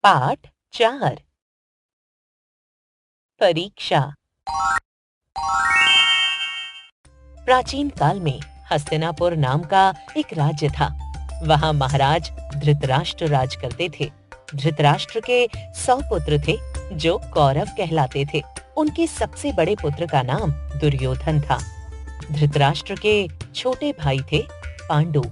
पाठ 4 परीक्षा। प्राचीन काल में हस्तिनापुर नाम का एक राज्य था। वहाँ महाराज धृतराष्ट्र राज करते थे। धृतराष्ट्र के 100 पुत्र थे जो कौरव कहलाते थे। उनके सबसे बड़े पुत्र का नाम दुर्योधन था। धृतराष्ट्र के छोटे भाई थे पांडु।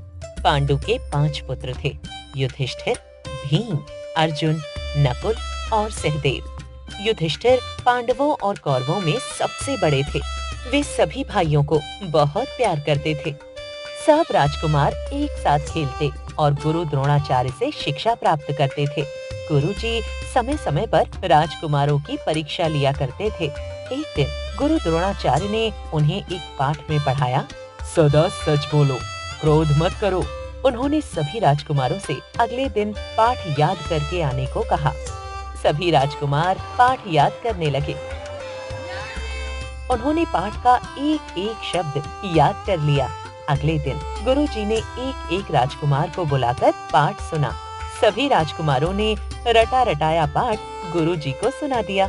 पांडु के 5 पुत्र थे, युधिष्ठिर, भीम, अर्जुन, नकुल और सहदेव। युधिष्ठिर पांडवों और कौरवों में सबसे बड़े थे। वे सभी भाइयों को बहुत प्यार करते थे। सब राजकुमार एक साथ खेलते और गुरु द्रोणाचार्य से शिक्षा प्राप्त करते थे। गुरुजी समय समय पर राजकुमारों की परीक्षा लिया करते थे। एक दिन गुरु द्रोणाचार्य ने उन्हें एक पाठ में पढ़ाया, सदा सच बोलो, क्रोध मत करो। उन्होंने सभी राजकुमारों से अगले दिन पाठ याद करके आने को कहा। सभी राजकुमार पाठ याद करने लगे। उन्होंने पाठ का एक एक शब्द याद कर लिया। अगले दिन गुरुजी ने एक एक राजकुमार को बुलाकर पाठ सुना। सभी राजकुमारों ने रटा रटाया पाठ गुरुजी को सुना दिया।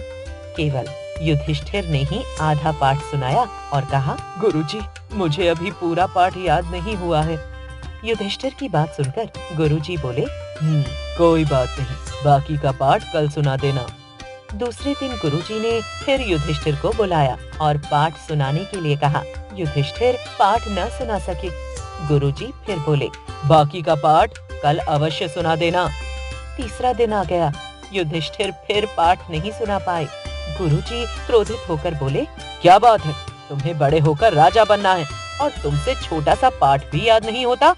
केवल युधिष्ठिर ने ही आधा पाठ सुनाया और कहा, गुरुजी, मुझे अभी पूरा पाठ याद नहीं हुआ है। युधिष्ठिर की बात सुनकर गुरुजी बोले, कोई बात नहीं, बाकी का पाठ कल सुना देना। दूसरे दिन गुरुजी ने फिर युधिष्ठिर को बुलाया और पाठ सुनाने के लिए कहा। युधिष्ठिर पाठ न सुना सके। गुरुजी फिर बोले, बाकी का पाठ कल अवश्य सुना देना। तीसरा दिन आ गया, युधिष्ठिर फिर पाठ नहीं सुना पाए। गुरुजी क्रोधित होकर बोले, क्या बात है, तुम्हें बड़े होकर राजा बनना है और तुमसे छोटा सा पाठ भी याद नहीं होता?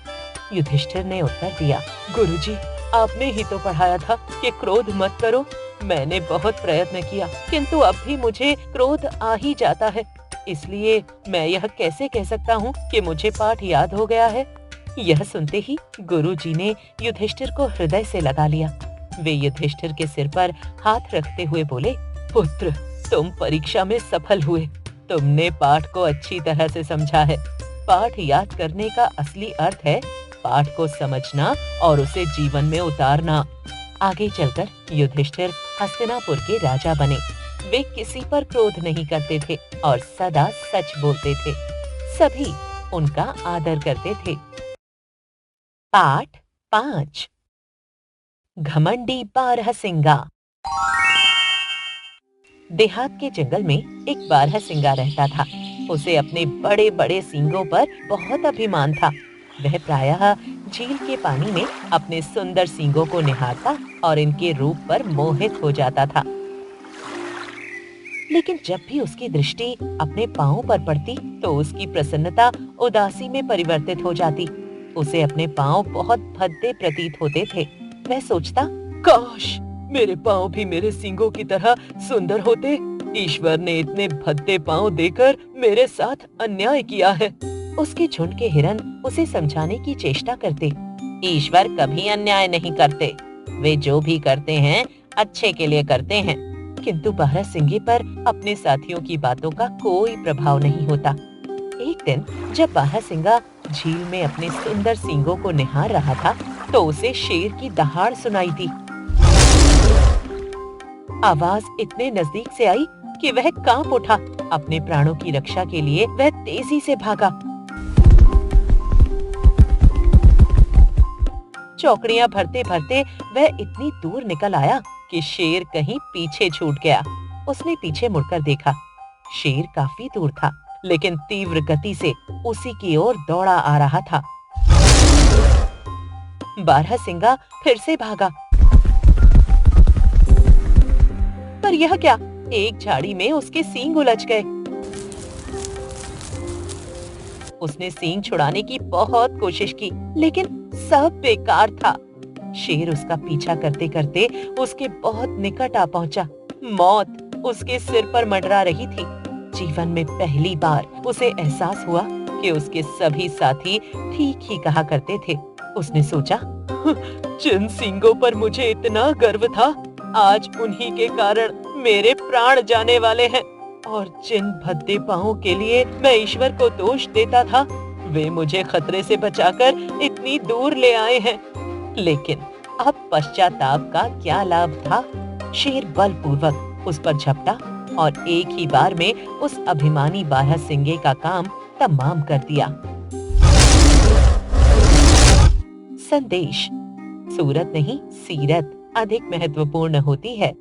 युधिष्ठिर ने उत्तर दिया, गुरुजी, आपने ही तो पढ़ाया था कि क्रोध मत करो। मैंने बहुत प्रयत्न किया, किंतु अब भी मुझे क्रोध आ ही जाता है। इसलिए मैं यह कैसे कह सकता हूँ कि मुझे पाठ याद हो गया है? यह सुनते ही गुरुजी ने युधिष्ठिर को हृदय से लगा लिया। वे युधिष्ठिर के सिर पर हाथ रखते हुए बोले, पुत्र, तुम परीक्षा में सफल हुए। तुमने पाठ को अच्छी तरह से समझा है। पाठ याद करने का असली अर्थ है पाठ को समझना और उसे जीवन में उतारना। आगे चलकर युधिष्ठिर हस्तिनापुर के राजा बने। वे किसी पर क्रोध नहीं करते थे और सदा सच बोलते थे। सभी उनका आदर करते थे। पाठ 5 घमंडी बारहसिंगा। देहात के जंगल में एक बारहसिंगा रहता था। उसे अपने बड़े बड़े सींगों पर बहुत अभिमान था। वह प्रायः झील के पानी में अपने सुंदर सींगों को निहारता और इनके रूप पर मोहित हो जाता था। लेकिन जब भी उसकी दृष्टि अपने पांवों पर पड़ती तो उसकी प्रसन्नता उदासी में परिवर्तित हो जाती। उसे अपने पांव बहुत भद्दे प्रतीत होते थे। वह सोचता, काश मेरे पांव भी मेरे सींगों की तरह सुंदर होते। ईश्वर ने इतने भद्दे पांव देकर मेरे साथ अन्याय किया है। उसके झुंड के हिरन उसे समझाने की चेष्टा करते। ईश्वर कभी अन्याय नहीं करते। वे जो भी करते हैं अच्छे के लिए करते हैं। किंतु बारहसिंगे पर अपने साथियों की बातों का कोई प्रभाव नहीं होता। एक दिन जब बारहसिंगा झील में अपने सुंदर सींगों को निहार रहा था तो उसे शेर की दहाड़ सुनाई दी। आवाज इतने नजदीक से आई कि वह कांप उठा। अपने प्राणों की रक्षा के लिए वह तेजी से भागा। चौकड़ियां भरते भरते वह इतनी दूर निकल आया कि शेर कहीं पीछे छूट गया। उसने पीछे मुड़कर देखा। शेर काफी दूर था, लेकिन तीव्र गति से उसी की ओर दौड़ा आ रहा था। बारहसिंगा फिर से भागा, पर यह क्या, एक झाड़ी में उसके सींग उलझ गए। उसने सींग छुड़ाने की बहुत कोशिश की, लेकिन सब बेकार था। शेर उसका पीछा करते करते उसके बहुत निकट आ पहुंचा। मौत उसके सिर पर मंडरा रही थी। जीवन में पहली बार उसे एहसास हुआ कि उसके सभी साथी ठीक ही कहा करते थे। उसने सोचा, जिन सींगों पर मुझे इतना गर्व था, आज उन्हीं के कारण मेरे प्राण जाने वाले हैं। और जिन भद्दे पांवों के लिए मैं ईश्वर को दोष देता था, वे मुझे खतरे से बचाकर इतनी दूर ले आए हैं। लेकिन अब पश्चाताप का क्या लाभ था। शेर बलपूर्वक उस पर झपटा और एक ही बार में उस अभिमानी बारहसिंगे का काम तमाम कर दिया। संदेश: सूरत नहीं, सीरत अधिक महत्वपूर्ण होती है।